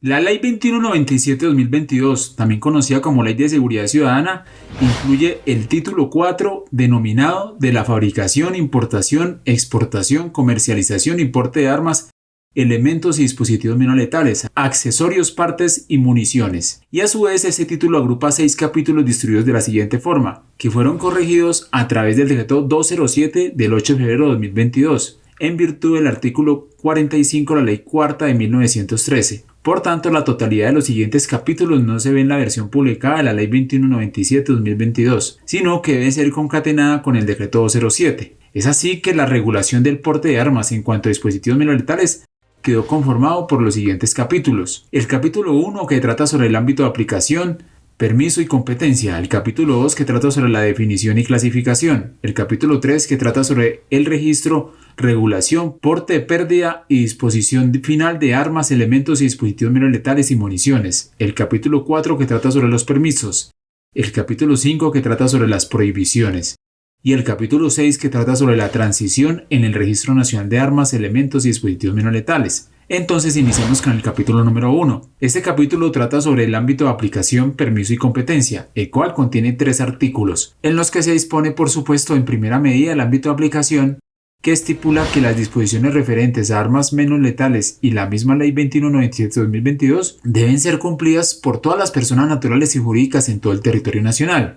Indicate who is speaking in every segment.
Speaker 1: La Ley 2197-2022, también conocida como Ley de Seguridad Ciudadana, incluye el título 4 denominado de la fabricación, importación, exportación, comercialización y porte de armas, elementos y dispositivos menos letales, accesorios, partes y municiones. Y a su vez este título agrupa 6 capítulos distribuidos de la siguiente forma, que fueron corregidos a través del decreto 207 del 8 de febrero de 2022, en virtud del artículo 45 de la Ley Cuarta de 1913. Por tanto, la totalidad de los siguientes capítulos no se ve en la versión publicada de la Ley 2197-2022, sino que debe ser concatenada con el decreto 207. Es así que la regulación del porte de armas en cuanto a dispositivos menos letales quedó conformado por los siguientes capítulos. El capítulo 1, que trata sobre el ámbito de aplicación, permiso y competencia. El capítulo 2, que trata sobre la definición y clasificación. El capítulo 3, que trata sobre el registro, regulación, porte de pérdida y disposición final de armas, elementos y dispositivos menos letales y municiones. El capítulo 4, que trata sobre los permisos. El capítulo 5, que trata sobre las prohibiciones. Y el capítulo 6, que trata sobre la transición en el Registro Nacional de Armas, Elementos y Dispositivos Menos Letales. Entonces iniciamos con el capítulo número 1. Este capítulo trata sobre el ámbito de aplicación, permiso y competencia, el cual contiene 3 artículos, en los que se dispone por supuesto en primera medida el ámbito de aplicación, que estipula que las disposiciones referentes a armas menos letales y la misma Ley 2197-2022 deben ser cumplidas por todas las personas naturales y jurídicas en todo el territorio nacional,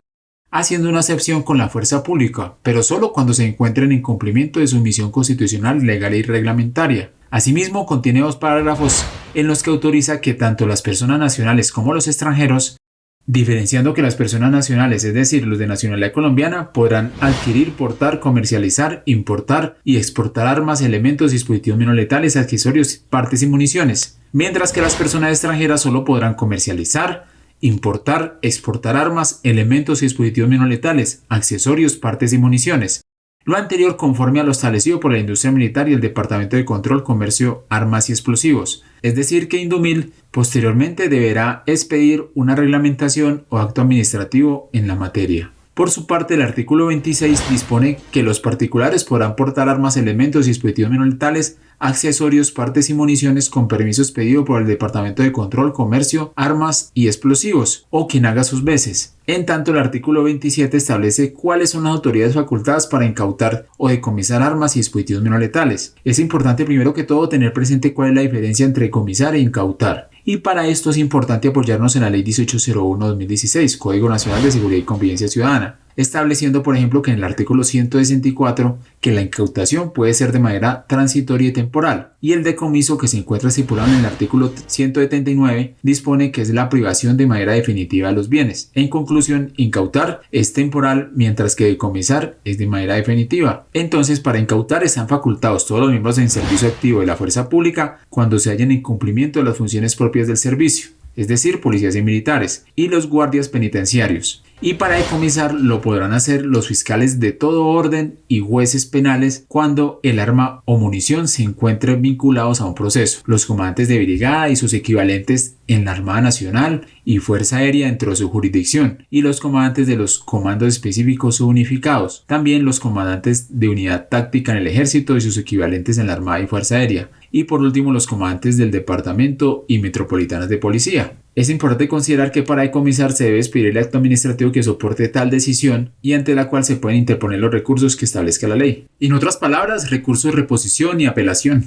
Speaker 1: haciendo una excepción con la fuerza pública, pero solo cuando se encuentren en cumplimiento de su misión constitucional, legal y reglamentaria. Asimismo, contiene 2 párrafos en los que autoriza que tanto las personas nacionales como los extranjeros, diferenciando que las personas nacionales, es decir, los de nacionalidad colombiana, podrán adquirir, portar, comercializar, importar y exportar armas, elementos, dispositivos menos letales, accesorios, partes y municiones, mientras que las personas extranjeras solo podrán comercializar, importar, exportar armas, elementos y dispositivos menos letales, accesorios, partes y municiones. Lo anterior conforme a lo establecido por la industria militar y el Departamento de Control, Comercio, Armas y Explosivos. Es decir, que Indumil posteriormente deberá expedir una reglamentación o acto administrativo en la materia. Por su parte, el artículo 26 dispone que los particulares podrán portar armas, elementos y dispositivos menos letales, accesorios, partes y municiones con permiso expedido por el Departamento de Control, Comercio, Armas y Explosivos o quien haga sus veces. En tanto, el artículo 27 establece cuáles son las autoridades facultadas para incautar o decomisar armas y dispositivos menos letales. Es importante primero que todo tener presente cuál es la diferencia entre decomisar e incautar. Y para esto es importante apoyarnos en la Ley 1801-2016, Código Nacional de Seguridad y Convivencia Ciudadana, estableciendo por ejemplo que en el artículo 164 que la incautación puede ser de manera transitoria y temporal, y el decomiso que se encuentra estipulado en el artículo 179 dispone que es la privación de manera definitiva de los bienes. En conclusión, incautar es temporal, mientras que decomisar es de manera definitiva. Entonces, para incautar están facultados todos los miembros en servicio activo de la fuerza pública cuando se hallen en cumplimiento de las funciones propias del servicio, es decir, policías y militares, y los guardias penitenciarios. Y para decomisar lo podrán hacer los fiscales de todo orden y jueces penales cuando el arma o munición se encuentren vinculados a un proceso, los comandantes de brigada y sus equivalentes en la Armada Nacional y Fuerza Aérea dentro de su jurisdicción, y los comandantes de los comandos específicos o unificados, también los comandantes de unidad táctica en el Ejército y sus equivalentes en la Armada y Fuerza Aérea, y por último los comandantes del Departamento y Metropolitanas de Policía. Es importante considerar que para decomisar se debe expedir el acto administrativo que soporte tal decisión y ante la cual se pueden interponer los recursos que establezca la ley. En otras palabras, recursos de reposición y apelación.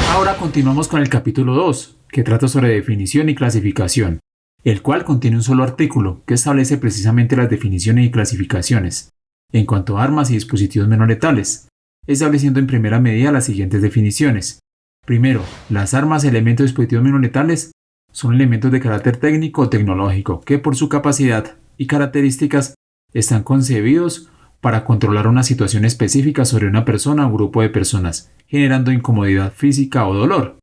Speaker 1: Ahora continuamos con el capítulo 2, que trata sobre definición y clasificación, el cual contiene un solo artículo que establece precisamente las definiciones y clasificaciones en cuanto a armas y dispositivos menos letales, estableciendo en primera medida las siguientes definiciones. Primero, las armas, elementos y dispositivos menos letales son elementos de carácter técnico o tecnológico que por su capacidad y características están concebidos para controlar una situación específica sobre una persona o grupo de personas, generando incomodidad física o dolor.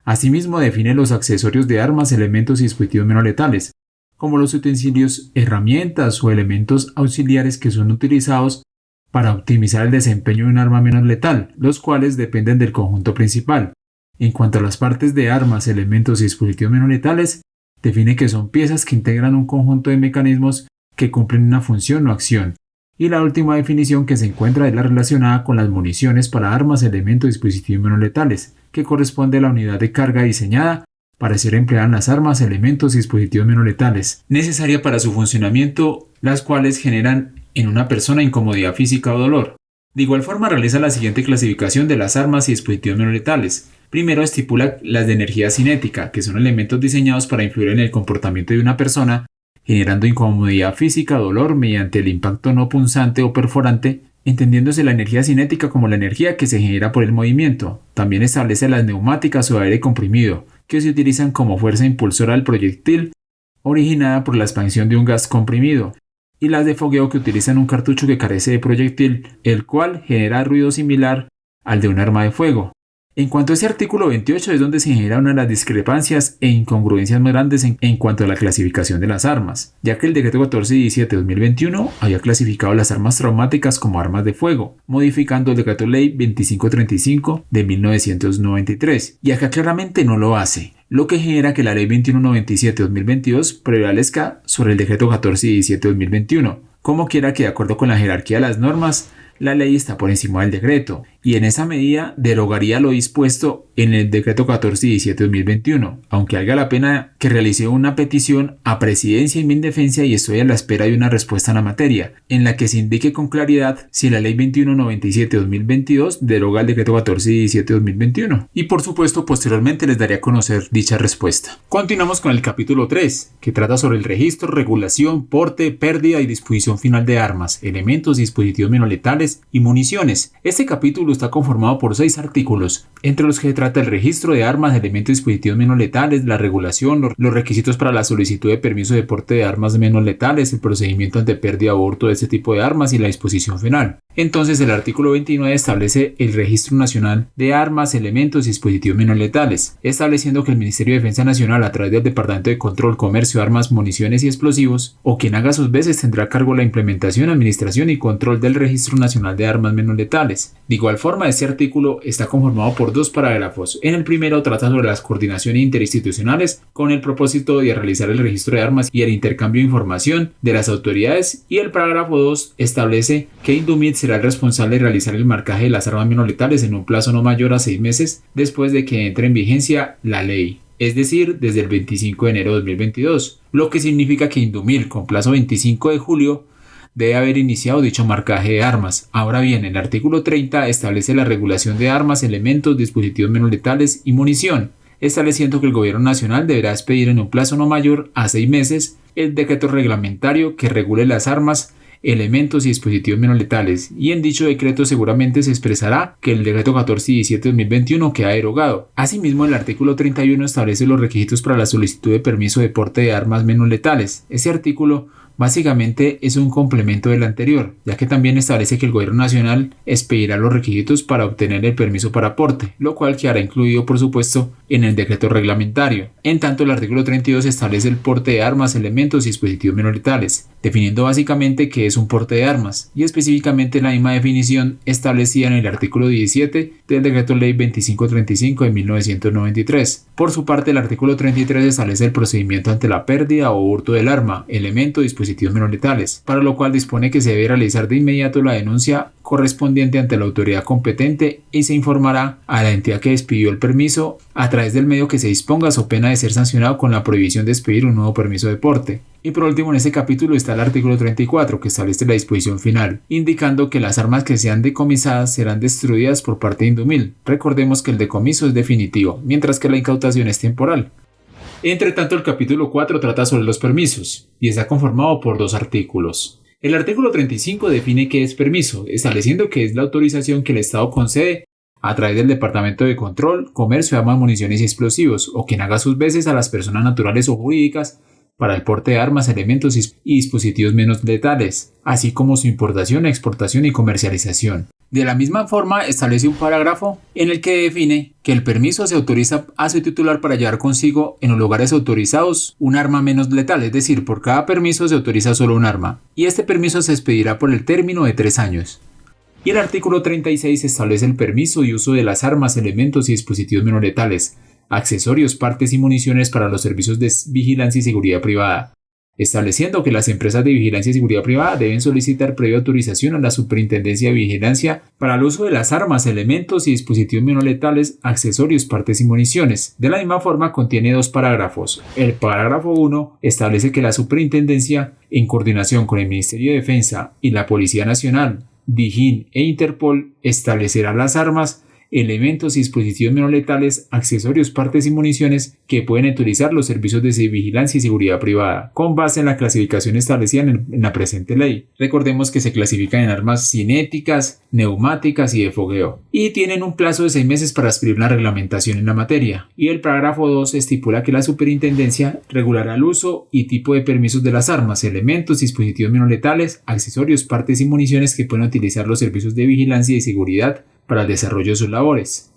Speaker 1: Asimismo, define los accesorios de armas, elementos y dispositivos menos letales, como los utensilios, herramientas o elementos auxiliares que son utilizados para optimizar el desempeño de un arma menos letal, los cuales dependen del conjunto principal. En cuanto a las partes de armas, elementos y dispositivos menos letales, define que son piezas que integran un conjunto de mecanismos que cumplen una función o acción, Y la última definición que se encuentra es la relacionada con las municiones para armas, elementos, dispositivos menos letales, que corresponde a la unidad de carga diseñada para ser empleada en las armas, elementos y dispositivos menos letales, necesaria para su funcionamiento, las cuales generan en una persona incomodidad física o dolor. De igual forma realiza la siguiente clasificación de las armas y dispositivos menos letales. Primero estipula las de energía cinética, que son elementos diseñados para influir en el comportamiento de una persona, generando incomodidad física o dolor mediante el impacto no punzante o perforante, entendiéndose la energía cinética como la energía que se genera por el movimiento. También establece las neumáticas o aire comprimido, que se utilizan como fuerza impulsora del proyectil originada por la expansión de un gas comprimido, y las de fogueo que utilizan un cartucho que carece de proyectil, el cual genera ruido similar al de un arma de fuego. En cuanto a ese artículo 28 es donde se genera una de las discrepancias e incongruencias más grandes en cuanto a la clasificación de las armas, ya que el decreto 1417 de 2021 había clasificado las armas traumáticas como armas de fuego, modificando el decreto ley 2535 de 1993, y acá claramente no lo hace, lo que genera que la ley 2197 de 2022 prevalezca sobre el decreto 1417 de 2021. Como quiera que de acuerdo con la jerarquía de las normas, la ley está por encima del decreto, y en esa medida derogaría lo dispuesto en el decreto 1417 de 2021, aunque valga la pena que realice una petición a Presidencia y Mindefensa y estoy a la espera de una respuesta en la materia, en la que se indique con claridad si la ley 2197 de 2022 deroga el decreto 1417 de 2021. Y por supuesto posteriormente les daré a conocer dicha respuesta. Continuamos con el capítulo 3, que trata sobre el registro, regulación, porte, pérdida y disposición final de armas, elementos y dispositivos menos letales y municiones. Este capítulo está conformado por 6 artículos, entre los que se trata el registro de armas, elementos y dispositivos menos letales, la regulación, los requisitos para la solicitud de permiso de porte de armas menos letales, el procedimiento ante pérdida o hurto de este tipo de armas y la disposición final. Entonces el artículo 29 establece el Registro Nacional de Armas, Elementos y Dispositivos Menos Letales, estableciendo que el Ministerio de Defensa Nacional a través del Departamento de Control, Comercio, Armas, Municiones y Explosivos, o quien haga sus veces tendrá a cargo la implementación, administración y control del Registro Nacional de Armas Menos Letales. De igual forma, este artículo está conformado por 2 parágrafos. En el primero trata sobre las coordinaciones interinstitucionales con el propósito de realizar el registro de armas y el intercambio de información de las autoridades, y el parágrafo 2 establece que Indumil será el responsable de realizar el marcaje de las armas menos letales en un plazo no mayor a 6 meses después de que entre en vigencia la ley, es decir, desde el 25 de enero de 2022, lo que significa que Indumil, con plazo 25 de julio, debe haber iniciado dicho marcaje de armas. Ahora bien, el artículo 30 establece la regulación de armas, elementos, dispositivos menos letales y munición, estableciendo que el Gobierno Nacional deberá expedir en un plazo no mayor a 6 meses el decreto reglamentario que regule las armas, elementos y dispositivos menos letales, y en dicho decreto seguramente se expresará que el decreto 1417 de 2021 queda derogado. Asimismo, el artículo 31 establece los requisitos para la solicitud de permiso de porte de armas menos letales. Ese artículo básicamente es un complemento del anterior, ya que también establece que el Gobierno Nacional expedirá los requisitos para obtener el permiso para porte, lo cual quedará incluido por supuesto en el decreto reglamentario. En tanto, el artículo 32 establece el porte de armas, elementos y dispositivos menos letales, definiendo básicamente qué es un porte de armas, y específicamente la misma definición establecida en el artículo 17 del decreto ley 2535 de 1993. Por su parte, el artículo 33 establece el procedimiento ante la pérdida o hurto del arma, elemento o dispositivos menos letales, para lo cual dispone que se debe realizar de inmediato la denuncia correspondiente ante la autoridad competente y se informará a la entidad que expidió el permiso a través del medio que se disponga, so pena de ser sancionado con la prohibición de expedir un nuevo permiso de porte. Y por último, en este capítulo está el artículo 34, que establece la disposición final, indicando que las armas que sean decomisadas serán destruidas por parte de Indumil. Recordemos que el decomiso es definitivo, mientras que la incautación es temporal. Entre tanto, el capítulo 4 trata sobre los permisos, y está conformado por 2 artículos. El artículo 35 define qué es permiso, estableciendo que es la autorización que el Estado concede a través del Departamento de Control, Comercio, Armas, Municiones y Explosivos, o quien haga sus veces a las personas naturales o jurídicas para el porte de armas, elementos y dispositivos menos letales, así como su importación, exportación y comercialización. De la misma forma, establece un parágrafo en el que define que el permiso se autoriza a su titular para llevar consigo en los lugares autorizados un arma menos letal, es decir, por cada permiso se autoriza solo un arma, y este permiso se expedirá por el término de 3 años. Y el artículo 36 establece el permiso y uso de las armas, elementos y dispositivos menos letales, accesorios, partes y municiones para los servicios de vigilancia y seguridad privada, estableciendo que las empresas de vigilancia y seguridad privada deben solicitar previa autorización a la Superintendencia de Vigilancia para el uso de las armas, elementos y dispositivos menos letales, accesorios, partes y municiones. De la misma forma, contiene 2 parágrafos. El parágrafo 1 establece que la Superintendencia, en coordinación con el Ministerio de Defensa y la Policía Nacional, DIJÍN e Interpol, establecerá las armas, elementos y dispositivos menos letales, accesorios, partes y municiones que pueden utilizar los servicios de vigilancia y seguridad privada, con base en la clasificación establecida en la presente ley. Recordemos que se clasifican en armas cinéticas, neumáticas y de fogueo, y tienen un plazo de 6 meses para expedir una reglamentación en la materia. Y el parágrafo 2 estipula que la Superintendencia regulará el uso y tipo de permisos de las armas, elementos, dispositivos menos letales, accesorios, partes y municiones que pueden utilizar los servicios de vigilancia y seguridad para el desarrollo de sus labores.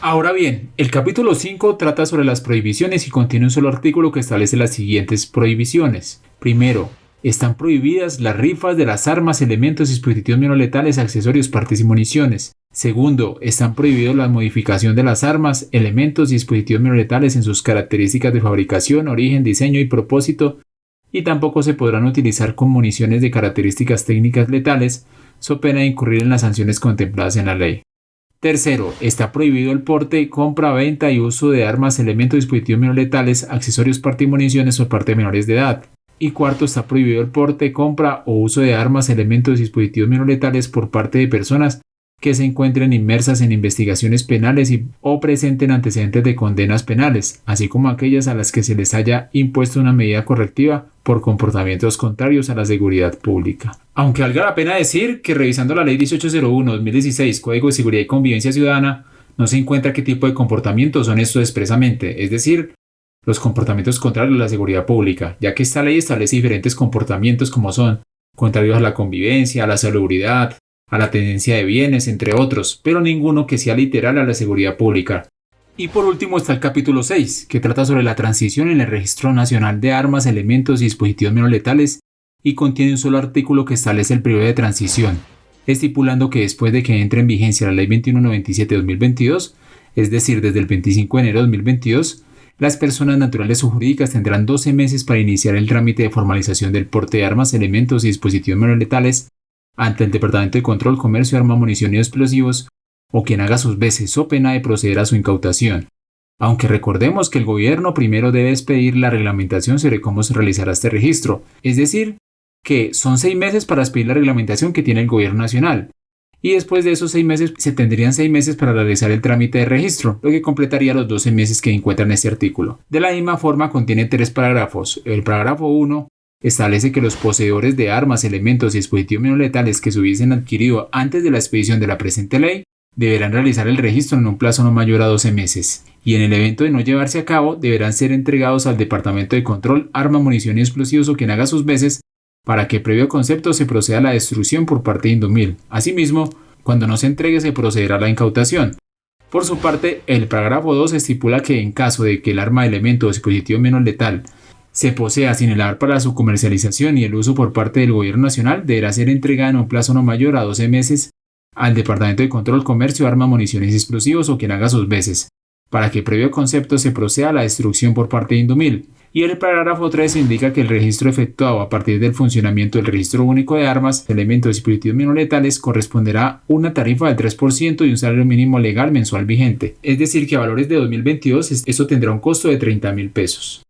Speaker 1: Ahora bien, el capítulo 5 trata sobre las prohibiciones y contiene un solo artículo que establece las siguientes prohibiciones. Primero, están prohibidas las rifas de las armas, elementos, dispositivos menos letales, accesorios, partes y municiones. Segundo, están prohibidos la modificación de las armas, elementos y dispositivos menos letales en sus características de fabricación, origen, diseño y propósito, y tampoco se podrán utilizar con municiones de características técnicas letales, so pena de incurrir en las sanciones contempladas en la ley. Tercero, está prohibido el porte, compra, venta y uso de armas, elementos, dispositivos menos letales, accesorios, partes y municiones por parte de menores de edad. Y cuarto, está prohibido el porte, compra o uso de armas, elementos y dispositivos menos letales por parte de personas que se encuentren inmersas en investigaciones penales o presenten antecedentes de condenas penales, así como aquellas a las que se les haya impuesto una medida correctiva por comportamientos contrarios a la seguridad pública. Aunque valga la pena decir que revisando la Ley 1801/2016, Código de Seguridad y Convivencia Ciudadana, no se encuentra qué tipo de comportamientos son estos expresamente, es decir, los comportamientos contrarios a la seguridad pública, ya que esta ley establece diferentes comportamientos como son contrarios a la convivencia, a la salubridad, a la tenencia de bienes, entre otros, pero ninguno que sea literal a la seguridad pública. Y por último está el capítulo 6, que trata sobre la transición en el Registro Nacional de Armas, Elementos y Dispositivos Menos Letales, y contiene un solo artículo que establece el periodo de transición, estipulando que después de que entre en vigencia la Ley 2197/2022, es decir, desde el 25 de enero de 2022, las personas naturales o jurídicas tendrán 12 meses para iniciar el trámite de formalización del porte de armas, elementos y dispositivos menos letales ante el Departamento de Control, Comercio, Armas, Munición y Explosivos, o quien haga sus veces, so pena de proceder a su incautación. Aunque recordemos que el gobierno primero debe expedir la reglamentación sobre cómo se realizará este registro, es decir, que son 6 meses para expedir la reglamentación que tiene el gobierno nacional, y después de esos 6 meses se tendrían 6 meses para realizar el trámite de registro, lo que completaría los 12 meses que encuentran en este artículo. De la misma forma contiene 3 parágrafos. El parágrafo 1 establece que los poseedores de armas, elementos y dispositivos menos letales que se hubiesen adquirido antes de la expedición de la presente ley deberán realizar el registro en un plazo no mayor a 12 meses, y en el evento de no llevarse a cabo deberán ser entregados al Departamento de Control, Armas, Munición y Explosivos o quien haga sus veces para que previo concepto se proceda a la destrucción por parte de Indumil. Asimismo, cuando no se entregue se procederá a la incautación. Por su parte, el parágrafo 2 estipula que en caso de que el arma, elemento o dispositivo menos letal se posea sin el haber para su comercialización y el uso por parte del Gobierno Nacional, deberá ser entregada en un plazo no mayor a 12 meses al Departamento de Control, Comercio, Armas, Municiones y Explosivos o quien haga sus veces, para que previo concepto se proceda a la destrucción por parte de Indumil. Y el parágrafo 3 indica que el registro efectuado a partir del funcionamiento del Registro Único de Armas, Elementos y Dispositivos Menos Letales corresponderá una tarifa del 3% y un salario mínimo legal mensual vigente. Es decir, que a valores de 2022 esto tendrá un costo de 30.000 pesos.